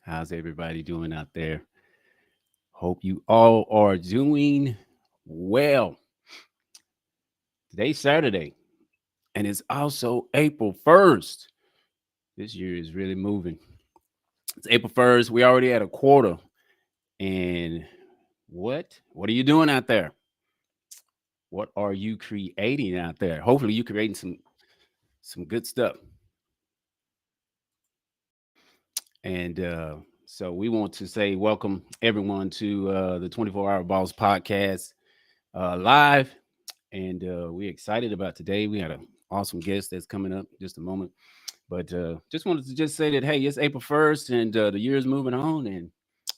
How's everybody doing out there? Hope you all are doing well. Today's Saturday, and it's also April 1st. This year is really moving. It's April 1st. We already had a quarter. And what are you doing out there? What are you creating out there? Hopefully you're creating some good stuff. And so we want to say welcome everyone to the 24-hour Boss podcast live. And we're excited about today. We had an awesome guest that's coming up in just a moment. But just wanted to just say that, hey, it's April 1st and the year is moving on. And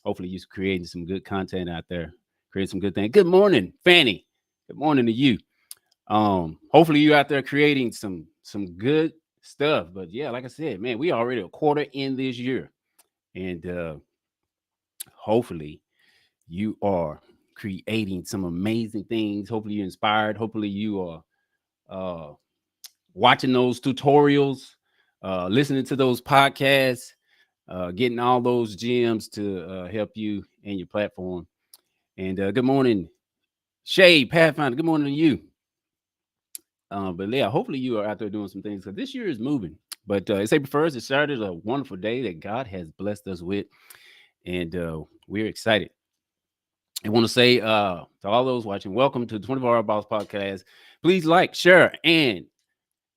hopefully you're creating some good content out there, create some good things. Good morning, Fanny. Good morning to you. Hopefully you're out there creating some good stuff. But yeah, like I said, man, we already a quarter in this year. And hopefully you are creating some amazing things. Hopefully you're inspired. Hopefully you are watching those tutorials, listening to those podcasts, getting all those gems to help you and your platform. And good morning, Shay Pathfinder. Good morning to you. But yeah, hopefully you are out there doing some things because this year is moving. But it's April 1st. It started a wonderful day that God has blessed us with. And we're excited. I want to say to all those watching, welcome to the 24-Hour Boss Podcast. Please like, share, and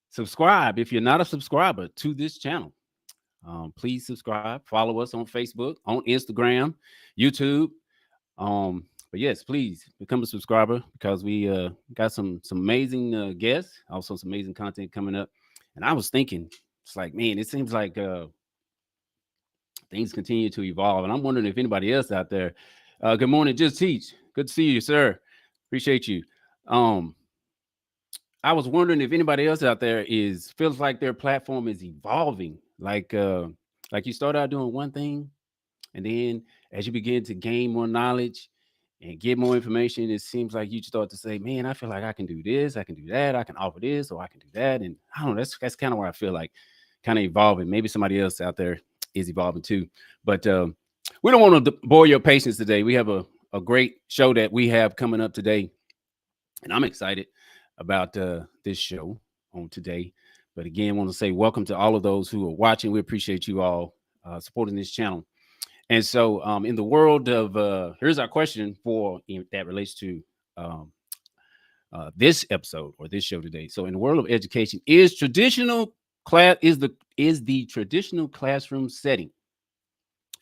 subscribe if you're not a subscriber to this channel. Please subscribe. Follow us on Facebook, on Instagram, YouTube. But yes, please become a subscriber because we got some amazing guests, also some amazing content coming up. And I was thinking, it's like, man, it seems like things continue to evolve. And I'm wondering if anybody else out there. Good morning, Just Teach. Good to see you, sir. Appreciate you. I was wondering if anybody else out there feels like their platform is evolving. Like you start out doing one thing, and then as you begin to gain more knowledge and get more information, it seems like you start to say, man, I feel like I can do this, I can do that, I can offer this, or I can do that. And I don't know, that's kind of where I feel like kind of evolving. Maybe somebody else out there is evolving too. But we don't want to bore your patience today. We have a great show that we have coming up today. And I'm excited about this show on today. But again, I want to say welcome to all of those who are watching. We appreciate you all supporting this channel. And so in the world of, here's our question that relates to this episode or this show today. So in the world of education, is the traditional classroom setting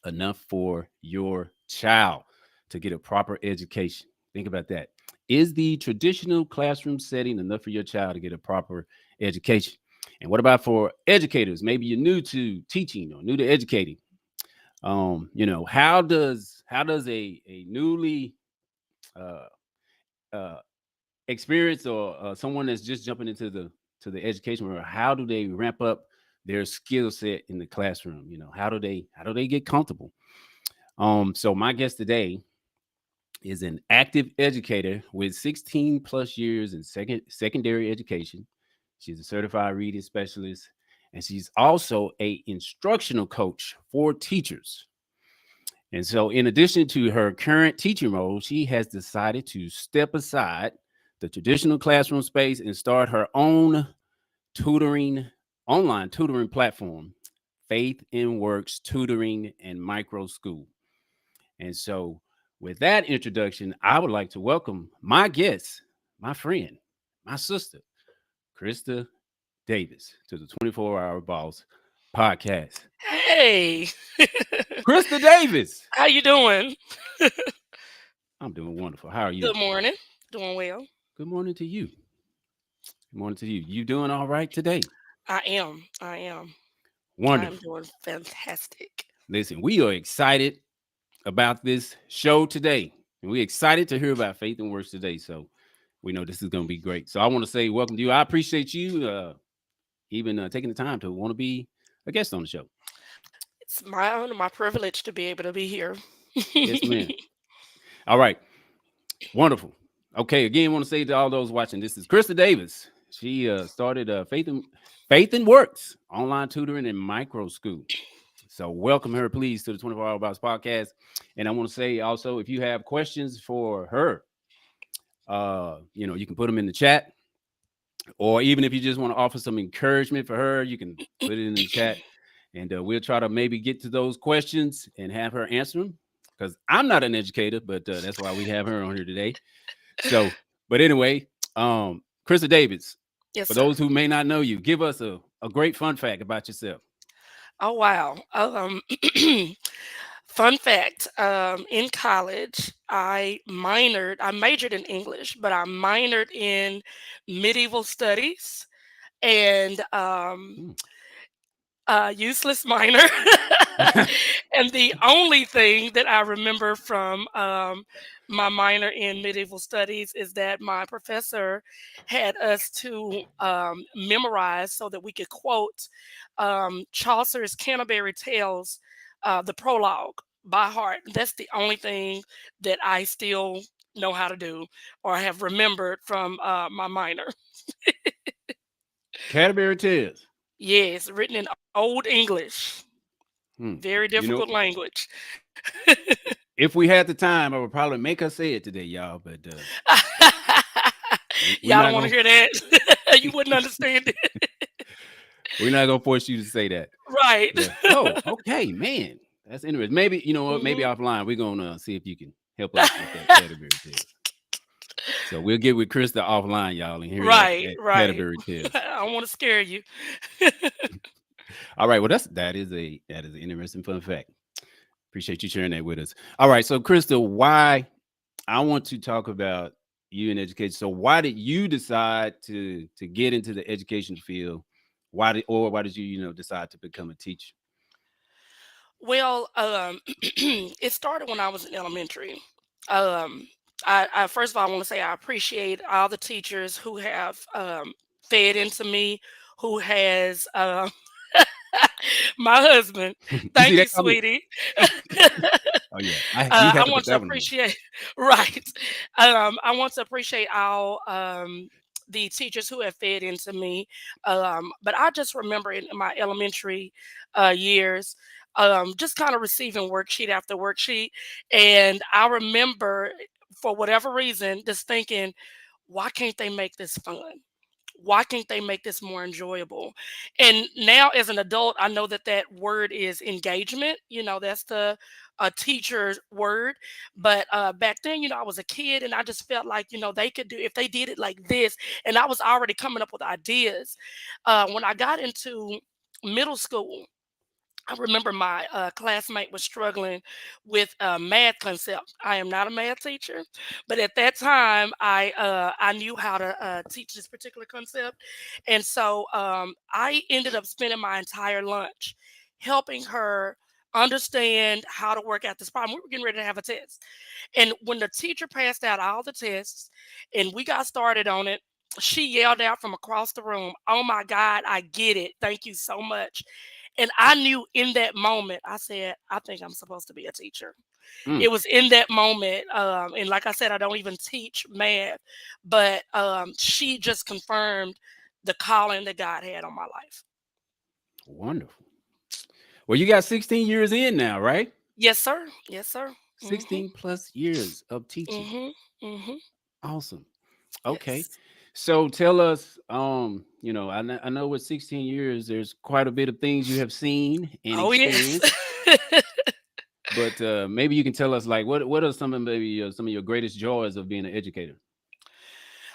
enough for your child to get a proper education? Think about that. Is the traditional classroom setting enough for your child to get a proper education? And what about for educators? Maybe you're new to teaching or new to educating. How does a newly experienced or someone that's just jumping into the education world, how do they ramp up their skill set in the classroom? How do they get comfortable? So my guest today is an active educator with 16 plus years in secondary education. She's a certified reading specialist, and she's also an instructional coach for teachers. And so in addition to her current teaching role, she has decided to step aside the traditional classroom space and start her own online tutoring platform, Faith in Works Tutoring and Microschool. And so with that introduction, I would like to welcome my guest, my friend, my sister, Krysta Davis, to the 24-Hour Boss podcast. Hey, Krysta Davis. how you doing? I'm doing wonderful. How are you? Good morning. Doing well. Good morning to you. Good morning to you. You doing all right today? I am. I'm Wonderful. doing fantastic. Listen, we are excited about this show today. And we're excited to hear about Faith and Works today. So we know this is going to be great. So I want to say welcome to you. I appreciate you even taking the time to want to be a guest on the show. It's my honor, my privilege to be able to be here. Yes, ma'am. All right. Wonderful. Okay. Again, I want to say to all those watching, this is Krysta Davis. She started Faith and Works Online Tutoring and Microschool. So welcome her, please, to the 24 Hour Box podcast. And I want to say also, if you have questions for her, you can put them in the chat, or even if you just want to offer some encouragement for her, you can put it in the chat, and we'll try to maybe get to those questions and have her answer them. Because I'm not an educator, but that's why we have her on here today. So, but anyway, Krysta Davis, Yes, for sir. those who may not know you, give us a great fun fact about yourself. Oh, wow. Fun fact, in college, I majored in English, but I minored in medieval studies and Hmm. useless minor. And the only thing that I remember from my minor in medieval studies is that my professor had us to memorize so that we could quote Chaucer's Canterbury Tales, the prologue by heart. That's the only thing that I still know how to do or have remembered from my minor. Canterbury Tales. Yes, written in Old English. Hmm. Very You difficult know, language. if we had the time, I would probably make her say it today, y'all. But we're Y'all don't not wanna gonna hear that? You wouldn't understand it. we're not gonna force you to say that. Right. Yeah. Oh, okay, man. That's interesting. Maybe you know what? Maybe Mhm. offline we're gonna see if you can help us with that Canterbury Tales. So we'll get with Krista offline, y'all, and hear that Right, that right. Canterbury Tales. I don't wanna scare you. All right. Well, that is an interesting fun fact. Appreciate you sharing that with us. All right. So, Krista, why I want to talk about you in education. So, why did you decide to get into the education field? Why did you decide to become a teacher? Well, it started when I was in elementary. Um, I first of all, I wanna say I appreciate all the teachers who have, fed into me, who has, my husband. You see Thank that you, comment? sweetie. Oh yeah, you I had to want put to that one in. appreciate right. I want to appreciate all the teachers who have fed into me. But I just remember in my elementary years, just kind of receiving worksheet after worksheet, and I remember for whatever reason just thinking, why can't they make this fun? Why can't they make this more enjoyable? And now as an adult, I know that that word is engagement. That's the a teacher's word. But back then, I was a kid and I just felt like, they could do if they did it like this. And I was already coming up with ideas. When I got into middle school, I remember my classmate was struggling with a math concept. I am not a math teacher, but at that time, I knew how to teach this particular concept, and so I ended up spending my entire lunch helping her understand how to work out this problem. We were getting ready to have a test, and when the teacher passed out all the tests, and we got started on it. She yelled out from across the room, "Oh my God, I get it. Thank you so much." And I knew in that moment, I said, I think I'm supposed to be a teacher. Mm, It was in that moment. And like I said, I don't even teach math, but she just confirmed the calling that God had on my life. wonderful. Well, you got 16 years in now, right? Yes, sir. Yes, sir. Mm-hmm. 16 plus years of teaching. Mm-hmm. Mm-hmm. Awesome. Okay. Yes. So tell us, I know with 16 years, there's quite a bit of things you have seen and Oh, yes. experienced, but maybe you can tell us like what are some of maybe some of your greatest joys of being an educator?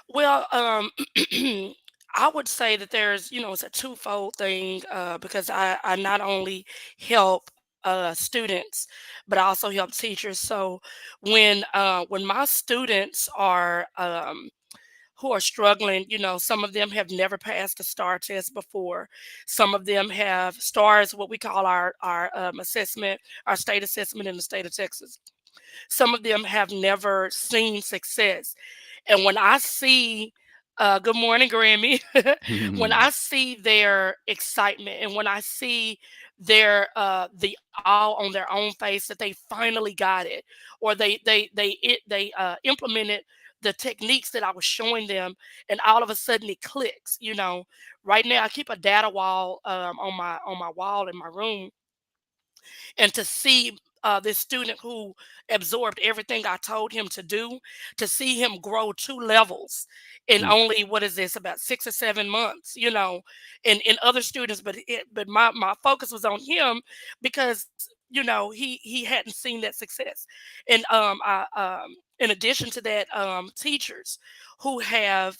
Well, I would say that it's a twofold thing because I not only help students, but I also help teachers. So when my students are who are struggling, some of them have never passed a STAR test before. Some of them have STARs, what we call our assessment, our state assessment in the state of Texas. Some of them have never seen success. And when I see, good morning, Grammy, when I see their excitement and when I see the all on their own face that they finally got it, or they implemented the techniques that I was showing them, and all of a sudden it clicks. Right now I keep a data wall on my wall in my room, And to see this student who absorbed everything I told him to do, to see him grow 2 levels in Mm, only, what is this, about 6 or 7 months, and other students, but my focus was on him because he hadn't seen that success. And I in addition to that, teachers who have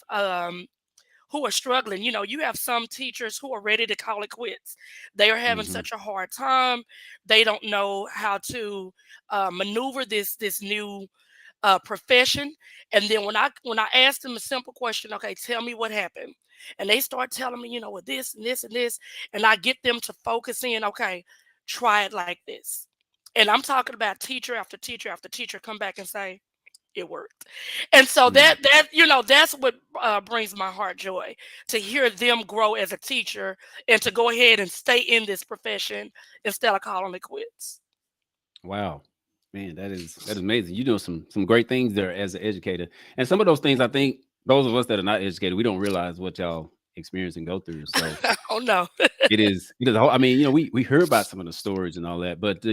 who are struggling. You have some teachers who are ready to call it quits. They are having mhm, such a hard time. They don't know how to maneuver this new profession. And then when I ask them a simple question, okay, tell me what happened, and they start telling me, with this and this and this, and I get them to focus in. Okay, try it like this, and I'm talking about teacher after teacher after teacher come back and say, it worked. And so mm. that's what brings my heart joy, to hear them grow as a teacher and to go ahead and stay in this profession instead of calling it quits. Wow. Man, that is amazing. You're doing some great things there as an educator. And some of those things I think those of us that are not educated, we don't realize what y'all experience and go through. So Oh no. it is a whole, I mean, we heard about some of the stories and all that, but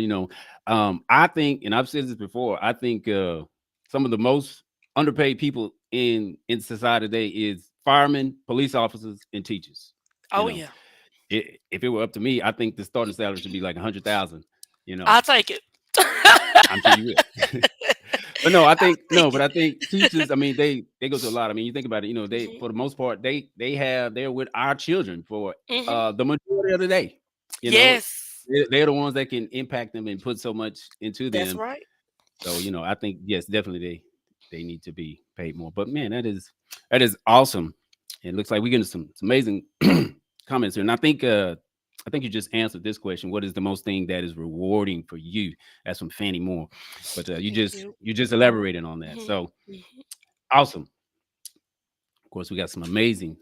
I think, and I've said this before, I think some of the most underpaid people in society today is firemen, police officers, and teachers. You Oh know, yeah. if it were up to me, I think the starting salary should be like 100,000. You know, I'll take it. I'm sure you will. But no, I I'll think no, take but it. I think teachers, I mean, they go to a lot. I mean, you think about it, they Hmm. for the most part, they're with our children for Hmm. the majority of the day. You know, Yes, they're the ones that can impact them and put so much into that's them. right. So, I think yes, definitely they need to be paid more. But man, that is awesome. It looks like we're getting some amazing comments here. And I think you just answered this question. What is the most thing that is rewarding for you? That's from Fanny Moore. But you Thank just you. you just elaborated on that. Hmm. So awesome. Of course, we got some amazing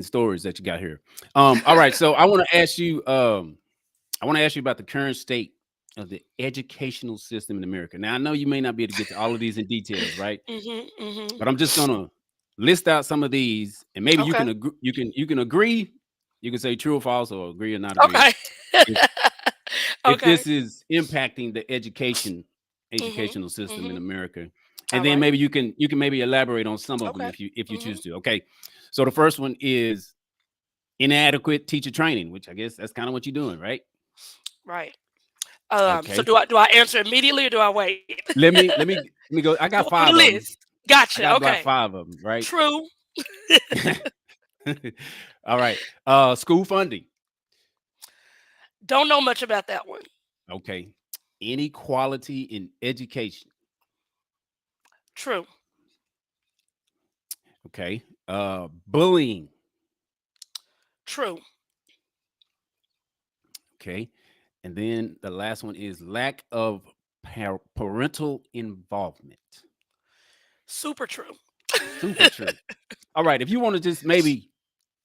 stories that you got here. All right. So I want to ask you about the current state of the educational system in America. Now, I know you may not be able to get to all of these in details, right? Hmm. Hmm. But I'm just gonna list out some of these, and maybe you Okay. can agree. You can agree. You can say true or false, or agree or not agree. Okay. If if Okay. this is impacting the Hmm. educational system in Hmm. America, and All then right. maybe you can maybe elaborate on some of them Okay. if you Hmm. choose to. Okay. So the first one is inadequate teacher training, which I guess that's kind of what you're doing, right? Right. So Okay. do I answer immediately or do I wait? Let me go. I Go got through the five of them. list. I Gotcha. got about Okay. five of them, right? True. All right. School funding. Don't know much about that one. Okay. Inequality in education. True. Okay. Bullying. True. Okay. And then the last one is lack of parental involvement. Super true. Super true. All right. If you want to just maybe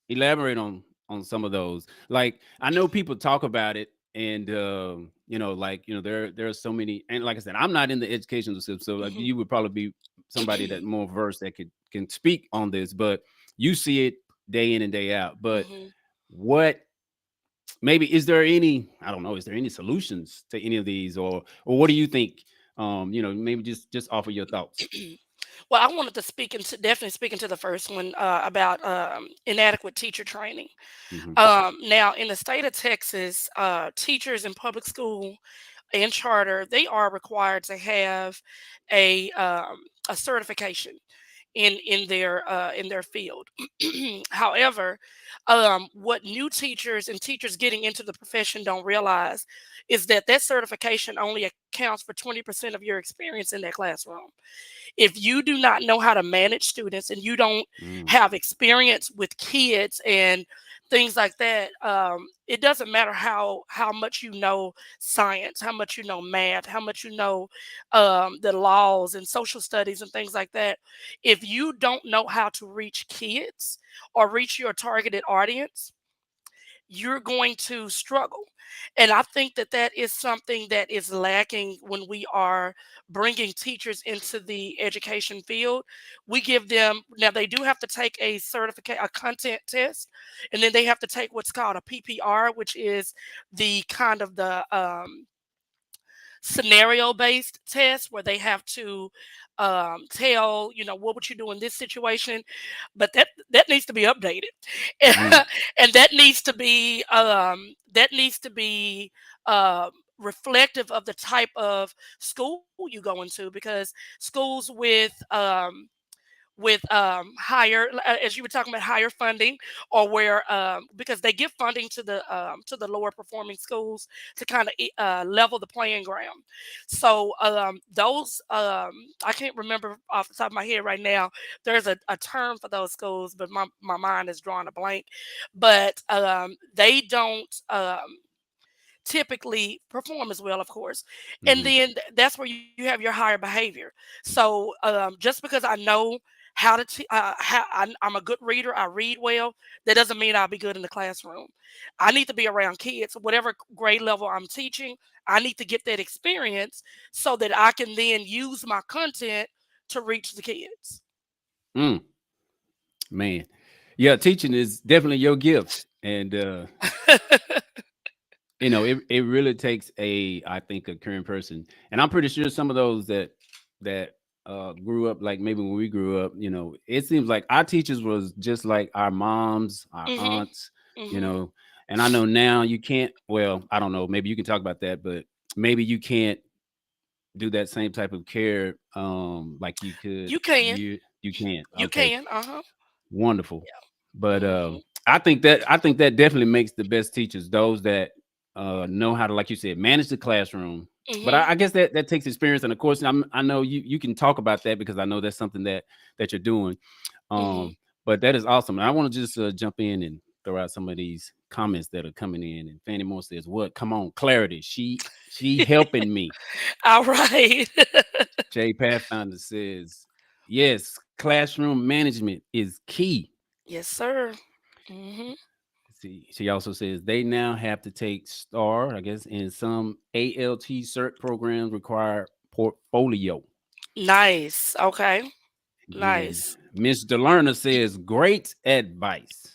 elaborate on some of those, like I know people talk about it, and there are so many, and like I said, I'm not in the educational system, so like Hmm. you would probably be somebody that more versed that can speak on this, but you see it day in and day out. But Hmm. what maybe is there any, I don't know, is there any solutions to any of these, or what do you think? Maybe just offer your thoughts. Well, I wanted to definitely speak into the first one about inadequate teacher training. Hmm. Now, in the state of Texas, teachers in public school and charter, they are required to have a certification in their field. However, what new teachers and teachers getting into the profession don't realize is that that certification only accounts for 20% of your experience in that classroom. If you do not know how to manage students and you don't Mm, have experience with kids and things like that, it doesn't matter how much you know science, how much you know math, how much you know the laws and social studies and things like that. If you don't know how to reach kids or reach your targeted audience, you're going to struggle. And I think that that is something that is lacking when we are bringing teachers into the education field. We give them, now they do have to take a content test, and then they have to take what's called a PPR, which is the kind of the scenario based tests where they have to tell, what would you do in this situation, but that needs to be updated. Mm, And that needs to be uh, reflective of the type of school you go into, because schools with higher, as you were talking about, higher funding, or where because they give funding to the lower performing schools to kind of level the playing ground. So those I can't remember off the top of my head right now. There's a term for those schools, but my mind is drawing a blank. But they don't typically perform as well, of course. And mhm. then that's where you have your higher behavior. So just because I know how to, I'm a good reader, I read well, that doesn't mean I'll be good in the classroom. I need to be around kids, whatever grade level I'm teaching. I need to get that experience so that I can then use my content to reach the kids. Mm, man. Yeah, teaching is definitely your gift. And it really takes I think a caring person. And I'm pretty sure some of those that grew up like maybe when we grew up, it seems like our teachers was just like our moms, our Mhm. aunts, you Mhm. know. And I know now you can't, well, I don't know, maybe you can talk about that, but maybe you can't do that same type of care like you could. You can. You can't. You Okay. can. Uh-huh. Wonderful. But Mhm. I think that definitely makes the best teachers those that know how to, like you said, manage the classroom. But I, Mhm. I guess that takes experience, and of course, I know you can talk about that because I know that's something that you're doing. Mhm. But that is awesome. And I want to just jump in and throw out some of these comments that are coming in. And Fanny Moore says, "What? Come on, clarity. She helping me." All right. Jay Pathfinder says, "Yes, classroom management is key." Yes, sir. Mhm. See, she also says they now have to take STAR, I guess, and some ALT cert programs require portfolio. Nice. Okay. And then Nice. Miss DeLerner says, great advice.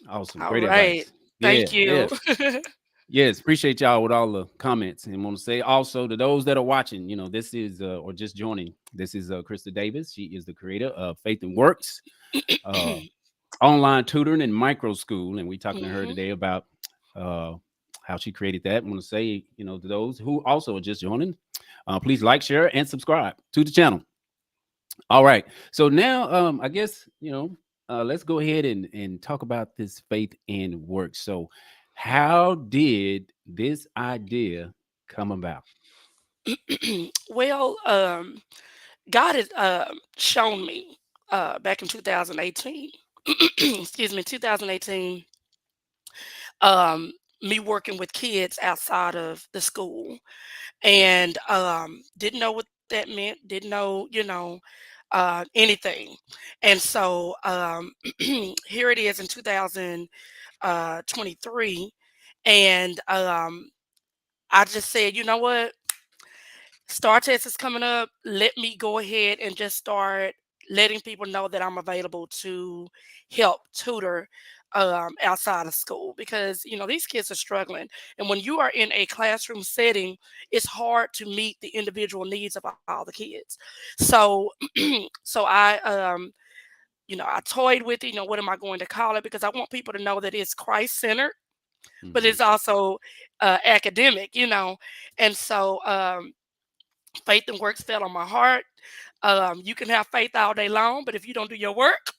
Awesome. All Great right. advice. Yeah, Thank you. yes. Yes, appreciate y'all with all the comments. And want to say also to those that are watching, this is or just joining, this is Krysta Davis. She is the creator of Faith and Works, uh, online tutoring and micro school. And we talking to her Mhm. today about uh, how she created that. I want to say, to those who also are just joining, please like, share, and subscribe to the channel. All right. So now, I guess, let's go ahead and talk about this faith and work. So, how did this idea come about? Well, God has shown me back in 2018. Excuse me, 2018. Um, Me working with kids outside of the school, and didn't know what that meant. Didn't know, anything. And so here it is in 2023, and I just said, you know what? Star test is coming up. Let me go ahead and just start letting people know that I'm available to help tutor outside of school, because these kids are struggling, and when you are in a classroom setting, it's hard to meet the individual needs of all the kids. So, so I toyed with it. What am I going to call it? Because I want people to know that it's Christ centered, but Hmm. it's also academic. And so faith and works fell on my heart. You can have faith all day long, but if you don't do your work,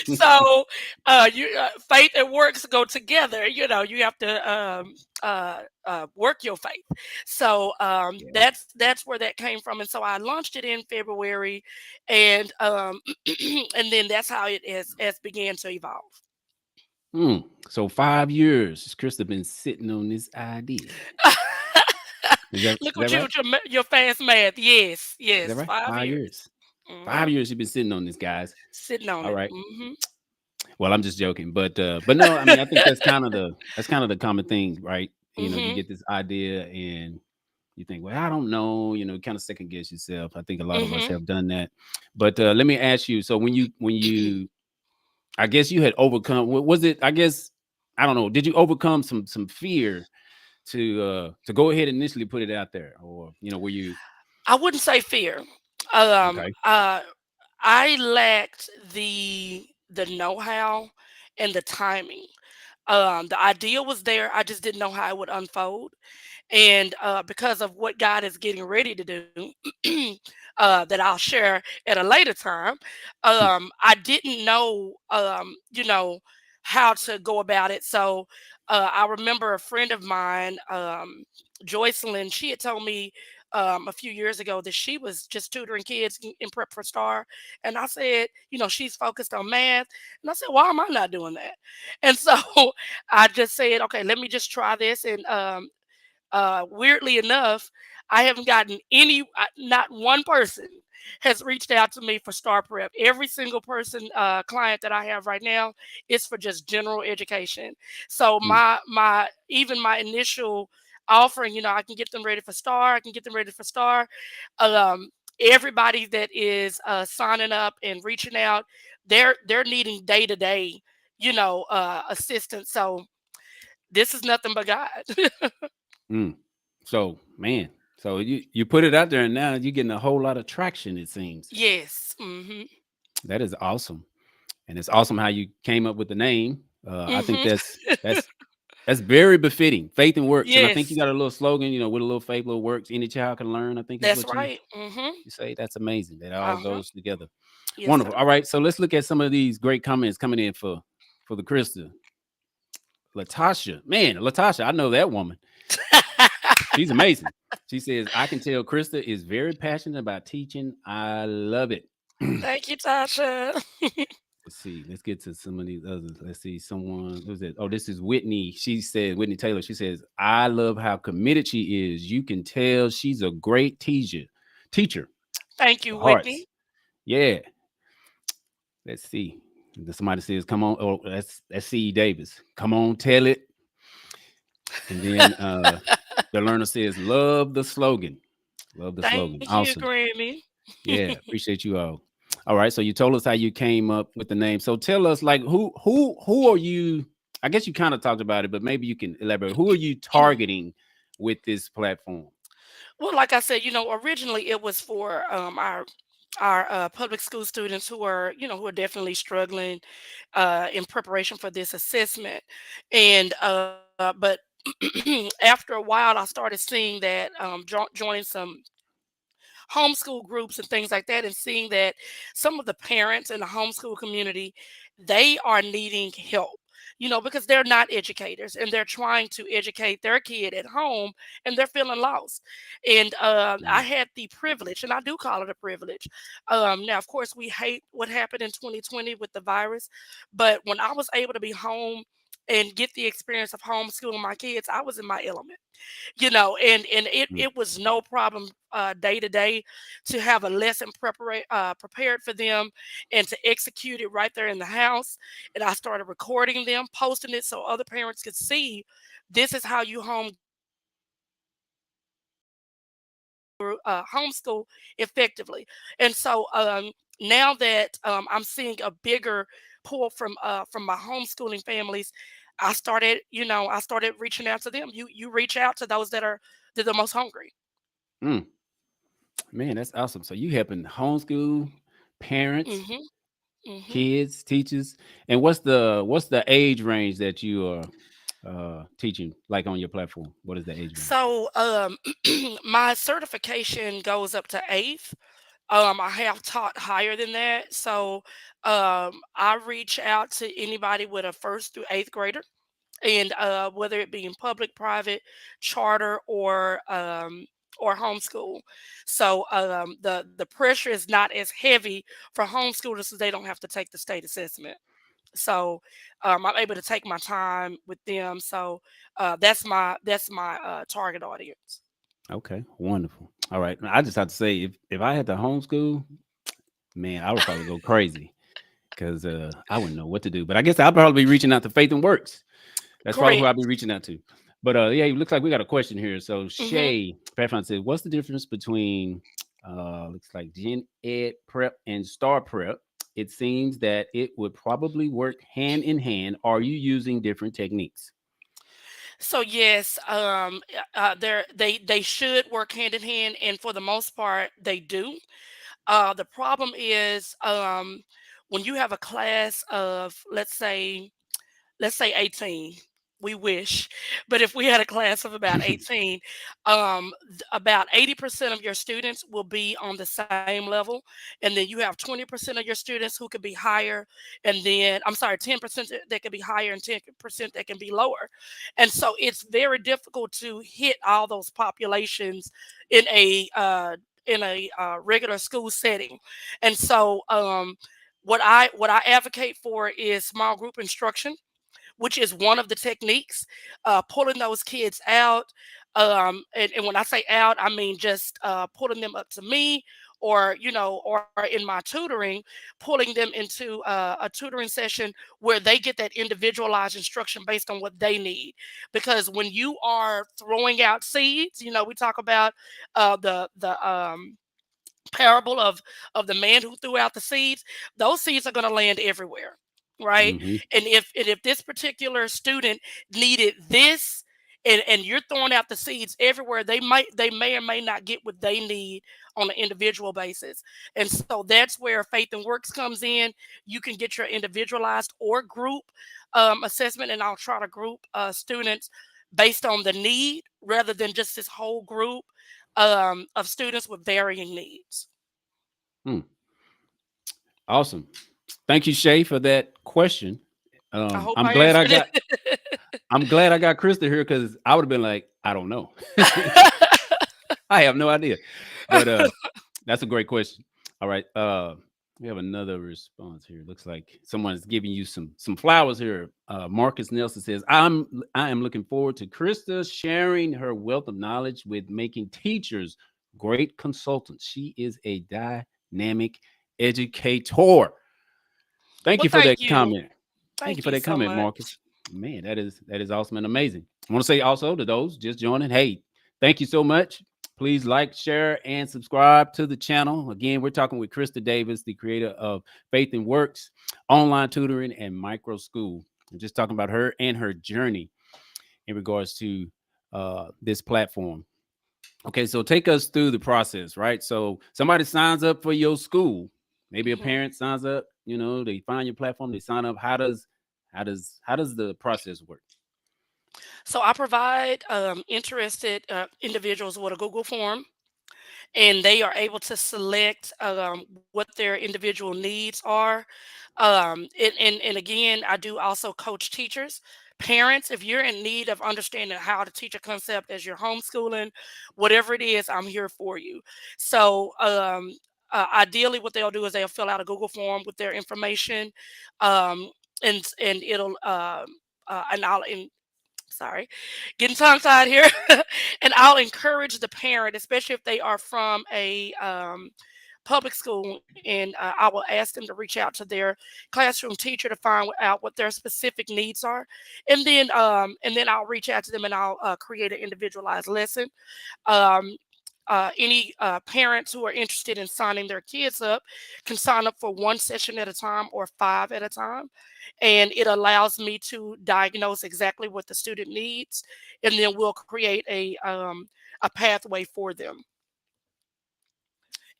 so faith and works go together. You have to work your faith. So Yeah. that's where that came from, and so I launched it in February, and and then that's how it has began to evolve. Mm. So 5 years, Krista been sitting on this idea. Is that Look is that what you right? with your fast math. Yes, Is that yes, right? 5 years. 5 years. Hmm. 5 years you've been sitting on this, guys. Sitting on All it. right. Hmm. Well, I'm just joking, but no, I mean, I think that's kind of the common thing, right? You Hmm. get this idea and you think, well, I don't know, kind of second guess yourself. I think a lot of us Hmm. have done that. But let me ask you, so when you I guess you had overcome, was it, I guess, I don't know, did you overcome some fear to go ahead and initially put it out there, or were you I wouldn't say fear. Um, okay? uh, I lacked the know-how and the timing. The idea was there. I just didn't know how it would unfold. And because of what God is getting ready to do, that I'll share at a later time, I didn't know, how to go about it. So I remember a friend of mine, Joycelyn, she had told me a few years ago that she was just tutoring kids in prep for STAR. And I said, she's focused on math. And I said, why am I not doing that? And so I just said, okay, let me just try this. And weirdly enough, I haven't gotten not one person has reached out to me for Star Prep. Every single person, client that I have right now is for just general education. So Mm, my even my initial offering, I can get them ready for Star. I can get them ready for Star. Um, Everybody that is signing up and reaching out, they're needing day to day, assistance. So this is nothing but God. mm. So man, so you put it out there, and now you're getting a whole lot of traction. It seems Yes. Hmm. that is awesome, and it's awesome how you came up with the name. I think Hmm. that's very befitting. Faith and works, and I think you Yes, got a little slogan, with a little faith, little works. Any child can learn. I think is that's what you right. Hmm. you say. That's amazing. That all Uh-huh. goes together. Yes, Wonderful. sir. All right, so let's look at some of these great comments coming in for the Krista. Latasha, man, Latasha, I know that woman. She's amazing. She says, I can tell Krista is very passionate about teaching. I love it. Thank you, Tasha. Let's see. Let's get to some of these others. Let's see. Someone who's it? Oh, this is Whitney. She said, Whitney Taylor. She says, I love how committed she is. You can tell she's a great teacher Thank you, for Whitney. hearts. Yeah. Let's see. Somebody says, come on. Oh, that's C. Davis. Come on, tell it. And then the learner says, love the slogan. Love the Thank slogan. you, Awesome. Grammy. Yeah, appreciate you all. All right, so you told us how you came up with the name. So tell us, like, who are you? I guess you kind of talked about it, but maybe you can elaborate. Who are you targeting with this platform? Well, like I said, originally it was for our public school students who are definitely struggling in preparation for this assessment, and but after a while, I started seeing that joining some homeschool groups and things like that, and seeing that some of the parents in the homeschool community, they are needing help, because they're not educators and they're trying to educate their kid at home, and they're feeling lost. And I Mm, had the privilege, and I do call it a privilege. Now, of course, we hate what happened in 2020 with the virus, but when I was able to be home and get the experience of homeschooling my kids, I was in my element, and it mm. it was no problem day to day to have a lesson prepared for them and to execute it right there in the house. And I started recording them, posting it so other parents could see this is how you homeschool effectively. And so now that I'm seeing a bigger pull from my homeschooling families, I started reaching out to them. You reach out to those that are the most hungry. Mm. Man, that's awesome. So you helping homeschool parents, Mhm. Mhm. kids, teachers, and what's the age range that you are teaching like on your platform? What is the age range? So, my certification goes up to eighth. I have taught higher than that. So, I reach out to anybody with a first through eighth grader, and whether it be in public, private, charter, or homeschool. So, the pressure is not as heavy for homeschoolers, so they don't have to take the state assessment. So I'm able to take my time with them. So that's my target audience. Okay, wonderful. All right, I just have to say, if I had to homeschool, man, I would probably go crazy because I wouldn't know what to do. But I guess I'll probably be reaching out to Faith and Works. That's probably who I'll be Correct. reaching out to. But yeah, it looks like we got a question here. So Hmm. Shay Pathfinder said, "What's the difference between looks like Gen Ed Prep and Star Prep? It seems that it would probably work hand in hand. Are you using different techniques?" So yes, they should work hand in hand, and for the most part, they do. The problem is when you have a class of, let's say 18. We wish, but if we had a class of about 18, about 80% of your students will be on the same level, and then you have 20% of your students who could be higher, and then I'm sorry, 10% that could be higher and 10% that can be lower. And so it's very difficult to hit all those populations in a regular school setting. And so what I advocate for is small group instruction, which is one of the techniques, pulling those kids out. And when I say out, I mean just pulling them up to me, or or in my tutoring, pulling them into a tutoring session where they get that individualized instruction based on what they need. Because when you are throwing out seeds, we talk about the parable of the man who threw out the seeds. Those seeds are going to land everywhere, right? Hmm. And if this particular student needed this, and you're throwing out the seeds everywhere, they may or may not get what they need on an individual basis. And so that's where Faith and Works comes in. You can get your individualized or group assessment, and I'll try to group students based on the need rather than just this whole group of students with varying needs. Hmm. Awesome. Thank you, Shay, for that question. I hope I'm I glad I answered got it. I'm glad I got Krista here because I would have been like, I don't know. I have no idea. But that's a great question. All right. We have another response here. Looks like someone's giving you some flowers here. Marcus Nelson says, I am looking forward to Krista sharing her wealth of knowledge with making teachers great consultants. She is a dynamic educator. Thank Well, you for that thank you. comment. Thank you Thank for you that so comment, much. Marcus. Man, that is awesome and amazing. I want to say also to those just joining, hey, thank you so much. Please like, share, and subscribe to the channel. Again, we're talking with Krysta Davis, the creator of Faith and Works, Online Tutoring and Micro School. I'm just talking about her and her journey in regards to this platform. Okay, so take us through the process, right? So somebody signs up for your school. Maybe a Mhm. parent signs up. They find your platform. They sign up. How does the process work? So I provide interested individuals with a Google form, and they are able to select what their individual needs are. And again, I do also coach teachers. Parents, if you're in need of understanding how to teach a concept as you're homeschooling, whatever it is, I'm here for you. So, ideally, what they'll do is they'll fill out a Google form with their information, um, and it'll and I'll sorry, getting tongue tied here. And I'll encourage the parent, especially if they are from a public school, and I will ask them to reach out to their classroom teacher to find out what their specific needs are, and then I'll reach out to them, and I'll create an individualized lesson. um, any parents who are interested in signing their kids up can sign up for one session at a time or five at a time. And it allows me to diagnose exactly what the student needs. And then we'll create a pathway for them.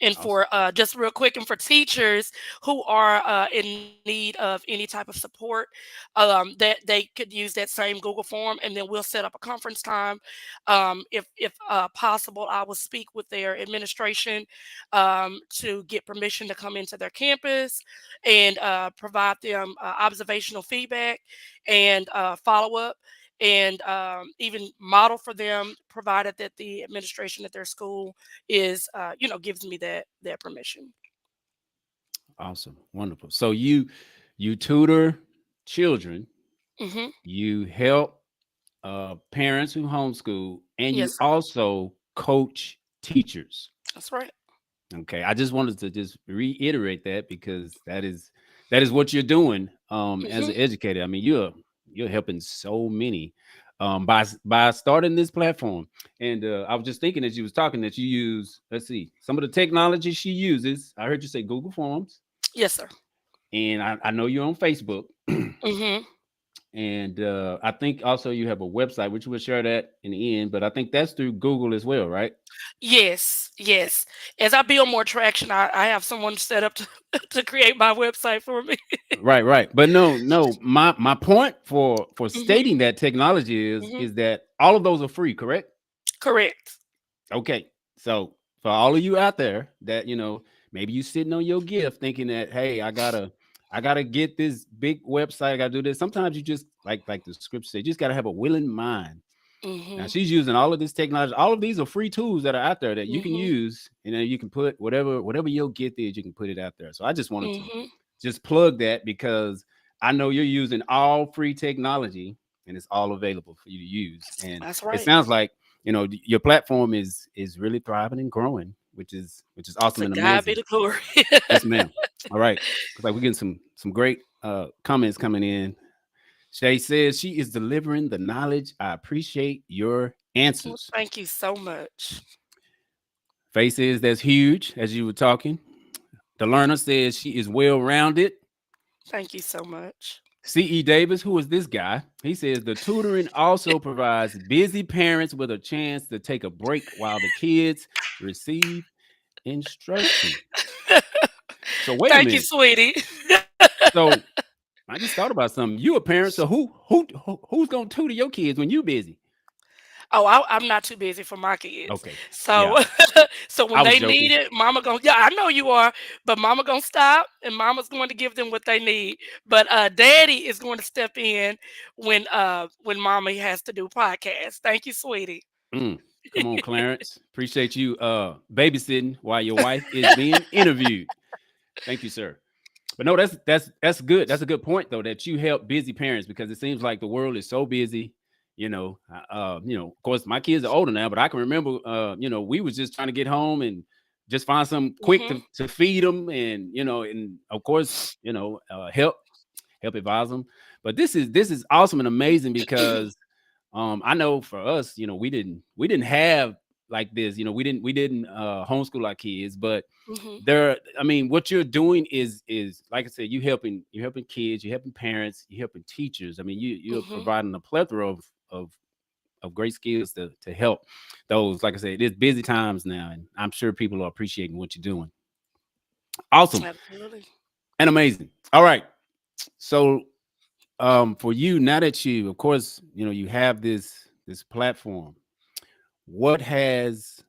And Awesome. for just real quick, and for teachers who are in need of any type of support, that they could use that same Google form, and then we'll set up a conference time. If possible, I will speak with their administration to get permission to come into their campus and provide them observational feedback and follow up, and even model for them, provided that the administration at their school gives me that permission. Awesome. Wonderful. So you tutor children, Hmm. you help parents who homeschool, and you Yes, sir. also coach teachers. That's right. Okay, I just wanted to just reiterate that because that is what you're doing as Hmm. an educator. I mean, you're helping so many by starting this platform. And I was just thinking as you was talking that you use, let's see, some of the technology she uses. I heard you say Google Forms, Yes, sir. and I know you're on Facebook, Hmm. And I think also you have a website, which we'll share that in the end. But I think that's through Google as well, right? Yes, yes. As I build more traction, I have someone set up to, to create my website for me. Right, right. But no, no. My point for Hmm. stating that technology Hmm. is that all of those are free, correct? Correct. Okay. So for all of you out there that maybe you sitting on your gift thinking that, hey, I gotta get this big website, I gotta do this. Sometimes you just like the script says, you just gotta have a willing mind. Now Hmm. she's using all of this technology. All of these are free tools that are out there that you can Hmm. use, and then you can put whatever your gift is, you can put it out there. So I just wanted to Hmm. just plug that because I know you're using all free technology and it's all available for you to use. And That's it right. sounds like your platform is really thriving and growing, which is awesome To and God be amazing. the glory. Yes, ma'am. All right. Looks like we're getting some great comments coming in. Shay says she is delivering the knowledge. I appreciate your Well, answers. thank you so much. Faye says that's huge as you were talking. The learner says she is well rounded. Thank you so much. C.E. Davis, who is this guy? He says the tutoring also provides busy parents with a chance to take a break while the kids receive instruction. So wait a Thank you, minute. sweetie. So I just thought about something. You a parent, so who's gonna tutor your kids when you busy? Oh, I'm not too busy for my kids. Okay, So yeah, so when I was they need joking. it, mama gonna, yeah, I know you are, but mama gonna stop and mama's going to give them what they need. But daddy is going to step in when mama has to do podcasts. Thank you, sweetie. Mm, come on, Clarence. Appreciate you babysitting while your wife is being interviewed. Thank you, sir. But no, that's good. That's a good point though that you help busy parents because it seems like the world is so busy. Of course, my kids are older now, but I can remember, we was just trying to get home and just find something quick Hmm. to feed them, and and of course, help advise them. But this is awesome and amazing because I know for us, we didn't have like this. We didn't homeschool our kids, but Hmm. I mean, what you're doing is like I said, you're helping kids, you're helping parents, you're helping teachers. I mean, you're Hmm. providing a plethora of great skills to help those. Like I said, it's busy times now, and I'm sure people are appreciating what you're doing. Awesome Absolutely. and amazing. All right, so for you, now that you, of course, you have this platform, what has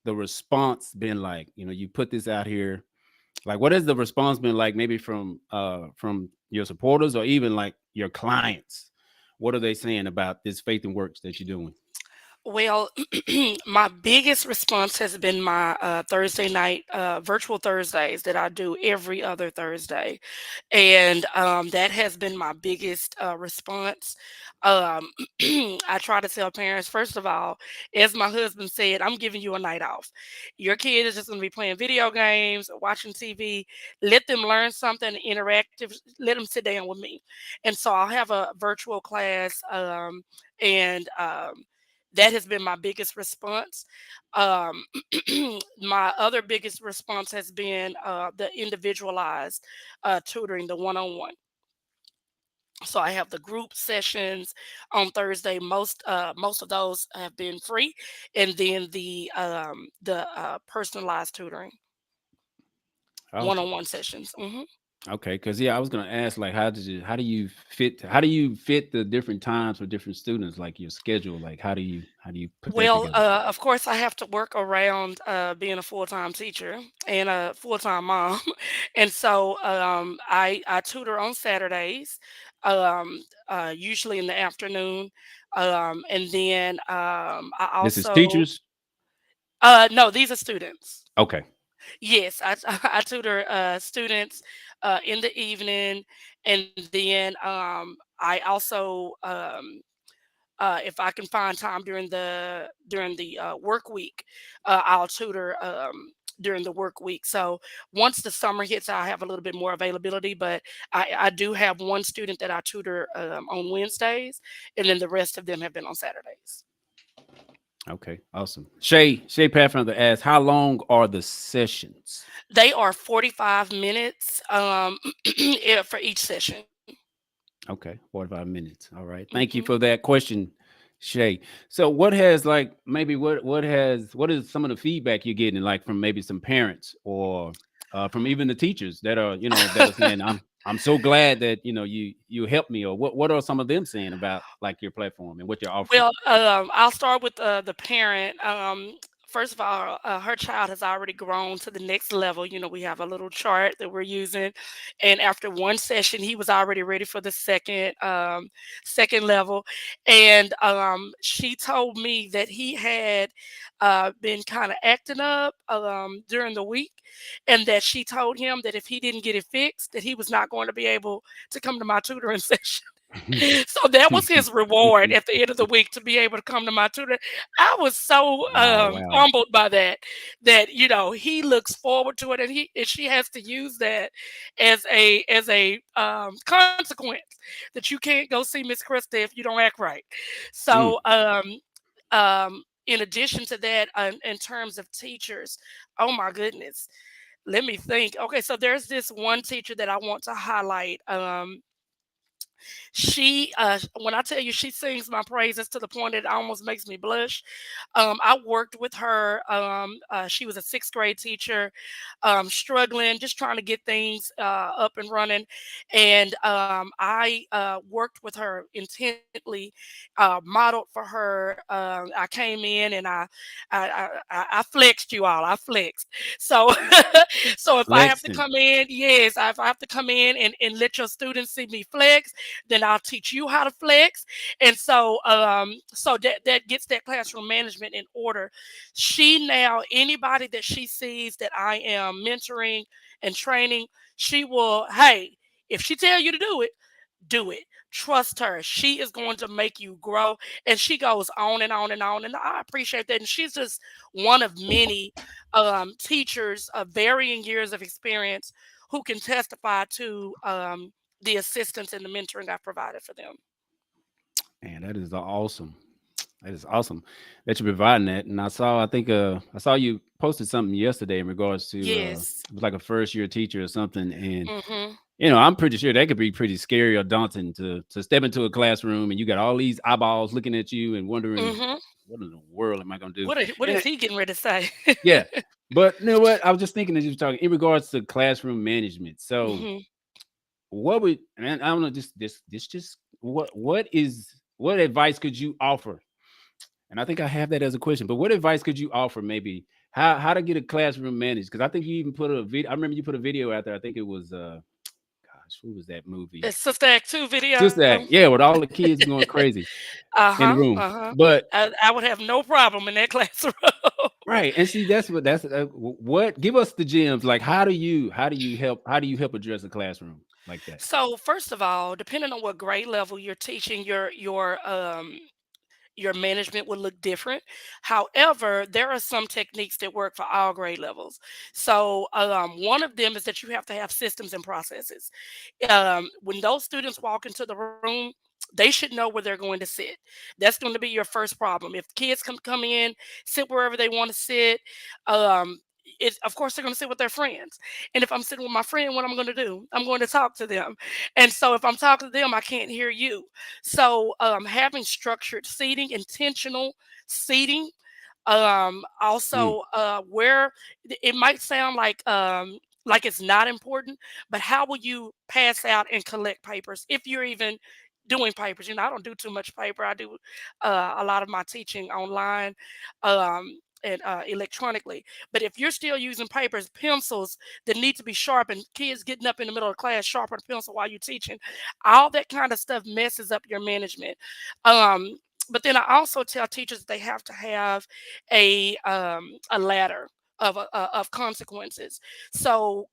the response been like? You put this out here. Like, what has the response been like, maybe from your supporters or even like your clients? What are they saying about this faith and works that you're doing? Well, my biggest response has been my Thursday night virtual Thursdays that I do every other Thursday, and that has been my biggest response. Um, I try to tell parents, first of all, as my husband said, I'm giving you a night off. Your kid is just going to be playing video games, watching TV. Let them learn something interactive. Let them sit down with me, and so I'll have a virtual class, and that has been my biggest response. Um, my other biggest response has been the individualized tutoring, the one-on-one. So I have the group sessions on Thursday. Most of those have been free, and then the personalized tutoring, Awesome. one-on-one sessions. Hmm. Okay, because yeah, I was gonna ask like, how do you fit the different times for different students, like your schedule, like how do you put that Well, together? of course, I have to work around being a full-time teacher and a full-time mom, and so I tutor on Saturdays, usually in the afternoon, and then I This is also teachers. no, these are students. Okay. Yes, I tutor students in the evening, and then I also if I can find time during the work week, I'll tutor during the work week. So once the summer hits, I have a little bit more availability. But I do have one student that I tutor on Wednesdays, and then the rest of them have been on Saturdays. Okay. Awesome. Shay Pathfinder asks, how long are the sessions? They are 45 minutes for each session. Okay, 45 minutes. All right. Thank you Hmm. for that question, Shay. So what has like maybe what is some of the feedback you're getting like from maybe some parents or from even the teachers that are, that are saying I'm so glad that, you helped me, or what are some of them saying about like your platform and what you're offering? Well, I'll start with the parent. First of all, her child has already grown to the next level. We have a little chart that we're using, and after one session, he was already ready for the second level. And she told me that he had been kind of acting up during the week, and that she told him that if he didn't get it fixed, that he was not going to be able to come to my tutoring session. So that was his reward at the end of the week to be able to come to my tutor. I was so Oh, wow. humbled by that. That he looks forward to it, and she has to use that as a consequence that you can't go see Miss Krista if you don't act right. So Mm, in addition to that, in terms of teachers, oh my goodness, let me think. Okay, so there's this one teacher that I want to highlight. She, when I tell you she sings my praises to the point that it almost makes me blush. I worked with her. She was a sixth grade teacher, struggling, just trying to get things up and running. And I worked with her intently, modeled for her. I came in and I flexed you all. I flexed. So, so if I have to Flexing. come in, yes, if I have to come in and let your students see me flex, then I'll teach you how to flex. And so that gets that classroom management in order. She now, anybody that she sees that I am mentoring and training, she will, hey, if she tell you to do it. Trust her. She is going to make you grow. And she goes on and on and on. And I appreciate that. And she's just one of many teachers of varying years of experience who can testify to the assistance and the mentoring I provided for them. Man, that is awesome. That is awesome that you're providing that. And I saw you posted something yesterday in regards to Yes. it was like a first year teacher or something. And Mm-hmm. I'm pretty sure that could be pretty scary or daunting to step into a classroom and you got all these eyeballs looking at you and wondering Mm-hmm. what in the world am I gonna do? What And is he getting ready to say? yeah. But you know what? I was just thinking as you were talking in regards to classroom management. So Hmm. what would and I don't know, just what advice could you offer, and I think I have that as a question. But what advice could you offer, maybe how to get a classroom managed? Because I think you even put a video. I remember you put a video out there. I think it was gosh, what was that movie? It's Sister Act 2 video. Sister Act. Yeah, with all the kids going crazy in the Uh-huh. room. Uh-huh. But I would have no problem in that classroom. right, and see that's what give us the gems. Like how do you help address a classroom like that? So first of all, depending on what grade level you're teaching, your management would look different. However, there are some techniques that work for all grade levels. So, one of them is that you have to have systems and processes. When those students walk into the room, they should know where they're going to sit. That's going to be your first problem. If kids come in, sit wherever they want to sit, um, of course they're going to sit with their friends. And if I'm sitting with my friend, what I'm going to do? I'm going to talk to them. And so if I'm talking to them, I can't hear you. So having structured seating, intentional seating, Mm, also where it might sound like it's not important, but how will you pass out and collect papers if you're even doing papers? I don't do too much paper. I do a lot of my teaching online, and electronically. But if you're still using papers, pencils that need to be sharpened, kids getting up in the middle of class sharpen a pencil while you're teaching, all that kind of stuff messes up your management. um, but then I also tell teachers that they have to have a ladder of consequences. So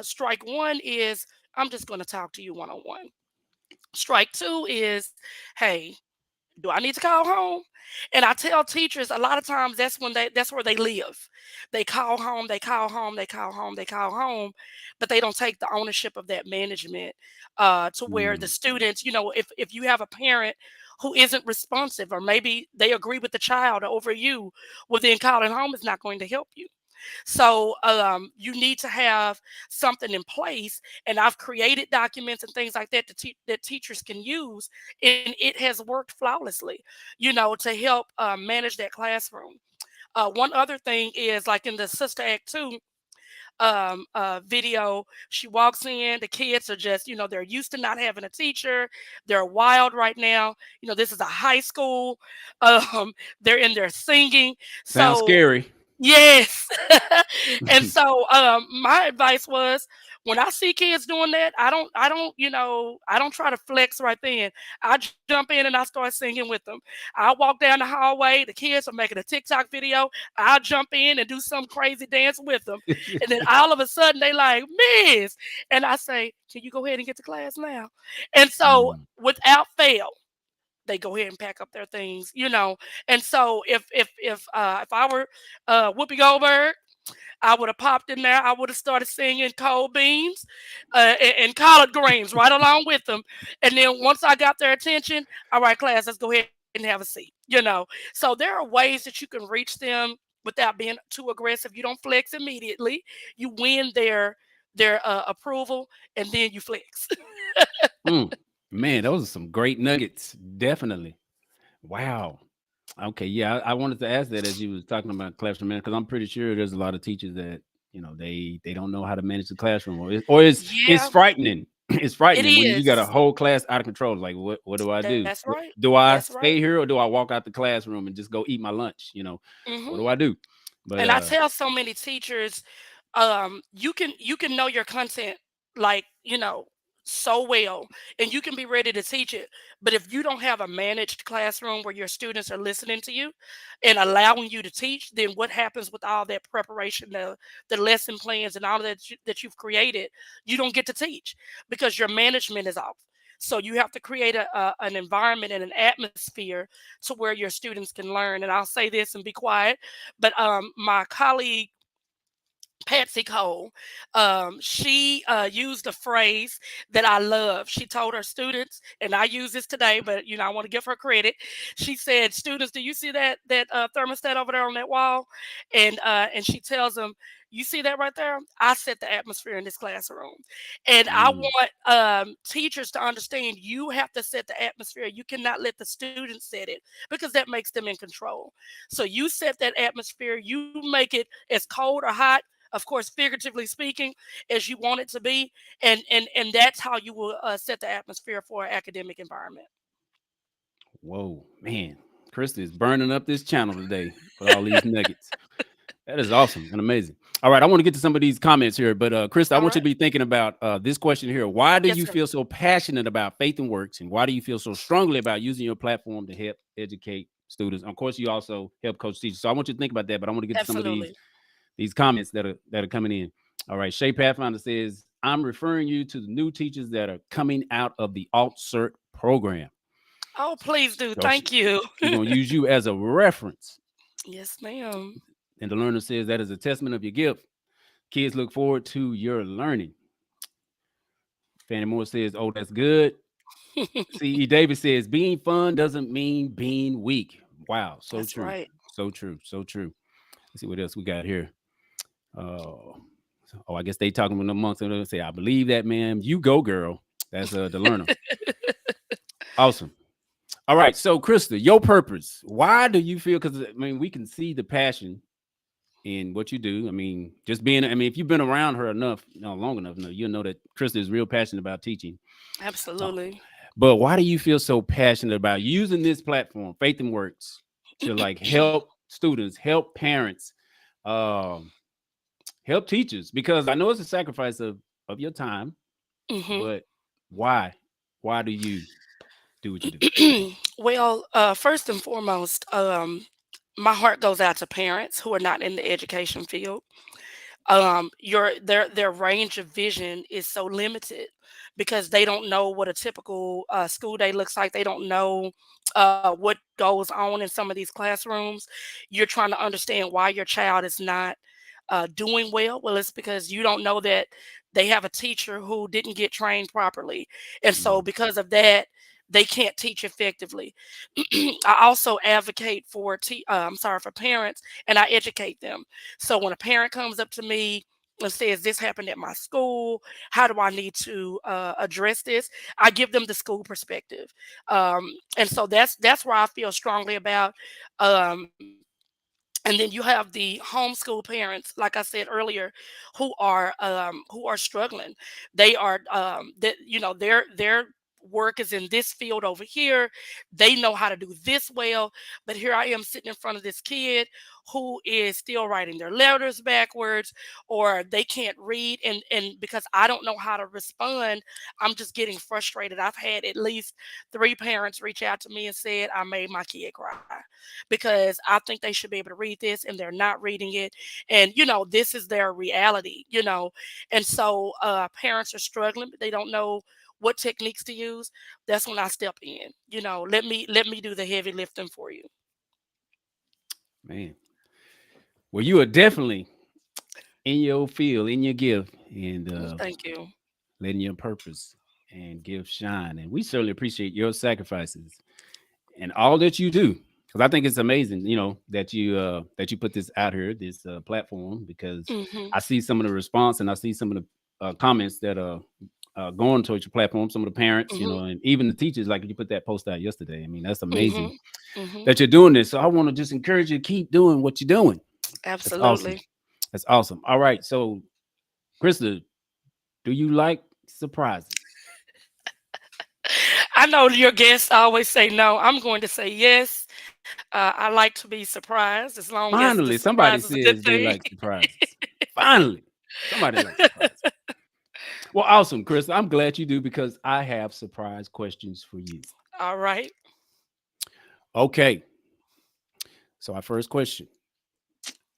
strike one is, I'm just going to talk to you one on one. Strike two is, hey, do I need to call home? And I tell teachers a lot of times that's where they live. They call home, they call home, they call home, they call home, but they don't take the ownership of that management, to where the mm. students, if you have a parent who isn't responsive, or maybe they agree with the child over you, well then calling home is not going to help you. So you need to have something in place, and I've created documents and things like that that teachers can use, and it has worked flawlessly, to help manage that classroom. One other thing is like in the Sister Act 2 video. She walks in, the kids are just, they're used to not having a teacher. They're wild right now. This is a high school. They're in there singing. Sounds So scary. yes. And so my advice was, when I see kids doing that, I don't try to flex right then. I jump in and I start singing with them. I walk down the hallway, the kids are making a TikTok video. I'll jump in and do some crazy dance with them. And then all of a sudden they like, Miss. And I say, can you go ahead and get to class now? And so Mm. without fail, they go ahead and pack up their things. And so if I were Whoopi Goldberg, I would have popped in there. I would have started singing cold beans and collard greens right along with them. And then once I got their attention, all right, class, let's go ahead and have a seat. So there are ways that you can reach them without being too aggressive. You don't flex immediately. You win their approval, and then you flex. Mm. Man, those are some great nuggets. Definitely. Wow. Okay, yeah, I wanted to ask that as you was talking about classroom management, because I'm pretty sure there's a lot of teachers that they don't know how to manage the classroom, or it's Yeah, frightening. It's it frightening when you got a is. whole class out of control. Like, what do I That's do? right. Do That's I right. stay here or do I walk out the classroom and just go eat my lunch? What Hmm. do I do? But And I tell so many teachers, you can know your content, like, so well, and you can be ready to teach it. But if you don't have a managed classroom where your students are listening to you and allowing you to teach, then what happens with all that preparation, the lesson plans and all that you've created? You don't get to teach because your management is off. So you have to create an environment and an atmosphere to where your students can learn. And I'll say this and be quiet, but my colleague Patsy Cole, she used a phrase that I love. She told her students, and I use this today, but I want to give her credit. She said, "Students, do you see that thermostat over there on that wall?" And she tells them, "You see that right there? I set the atmosphere in this classroom." And I mm, want teachers to understand, you have to set the atmosphere. You cannot let the students set it, because that makes them in control. So you set that atmosphere. You make it as cold or hot, of course, figuratively speaking, as you want it to be, and that's how you will set the atmosphere for an academic environment. whoa, man, Krista is burning up this channel today with all these nuggets. That is awesome and amazing. All right, I want to get to some of these comments here, but Krista, I All want you to right. be thinking about this question here. Why do Yes, you sir. feel so passionate about Faith and Works, and why do you feel so strongly about using your platform to help educate students? Of course, you also help coach teachers. So I want you to think about that, but I want to get to some of these Absolutely. these comments that are coming in. All right, Shay Pathfinder says, "I'm referring you to the new teachers that are coming out of the Alt Cert program." Oh, please do. So Thank you. she's gonna use you as a reference. Yes, ma'am. And the learner says that is a testament of your gift. Kids look forward to your learning. Fanny Moore says, "Oh, that's good." C.E. Davis says, "Being fun doesn't mean being weak." Wow, so That's true. right. So true. So true. Let's see what else we got here. I guess they talking amongst them. Say, "I believe that, ma'am. You go, girl." That's the learner. Awesome. All right. So, Krista, your purpose. Why do you feel? Because I mean, we can see the passion in what you do. I mean, just being. I mean, if you've been around her enough, long enough, you'll know that Krista is real passionate about teaching. Uh, Absolutely. but why do you feel so passionate about using this platform, Faith and Works, to like help students, help parents, um, help teachers? Because I know it's a sacrifice of your time, Hmm. but why? Why do you do what you do? Well, first and foremost, my heart goes out to parents who are not in the education field. Their range of vision is so limited because they don't know what a typical school day looks like. They don't know what goes on in some of these classrooms. You're trying to understand why your child is not doing well. Well, it's because you don't know that they have a teacher who didn't get trained properly, and so Mm, because of that, they can't teach effectively. I also advocate for for parents, and I educate them. So when a parent comes up to me and says this happened at my school, how do I need to address this? I give them the school perspective, and so that's where I feel strongly about. Um, and then you have the homeschool parents, like I said earlier, who are struggling. They are that their work is in this field over here. They know how to do this well, but here I am sitting in front of this kid who is still writing their letters backwards, or they can't read, and because I don't know how to respond, I'm just getting frustrated. I've had at least 3 parents reach out to me and said I made my kid cry because I think they should be able to read this and they're not reading it. And, this is their reality. And so parents are struggling, but they don't know what techniques to use. That's when I step in. Let me do the heavy lifting for you. Man. Well, you are definitely in your field, in your gift, and Thank you. letting your purpose and gift shine. And we certainly appreciate your sacrifices and all that you do. Because I think it's amazing, that you put this out here, this platform. Because Hmm. I see some of the response, and I see some of the comments that are going towards your platform. Some of the parents, Hmm. and even the teachers. Like you put that post out yesterday. I mean, that's Hmm. amazing Hmm. that you're doing this. So I want to just encourage you to keep doing what you're doing. That's awesome. Absolutely. That's awesome. All right. So, Krista, do you like surprises? I know your guests always say no. I'm going to say yes. I like to be surprised as long as the Finally, surprise is somebody a good says they thing. like surprises. Finally, somebody likes surprises. Well, awesome, Krista. I'm glad you do because I have surprise questions for you. All right. Okay. So, our first question: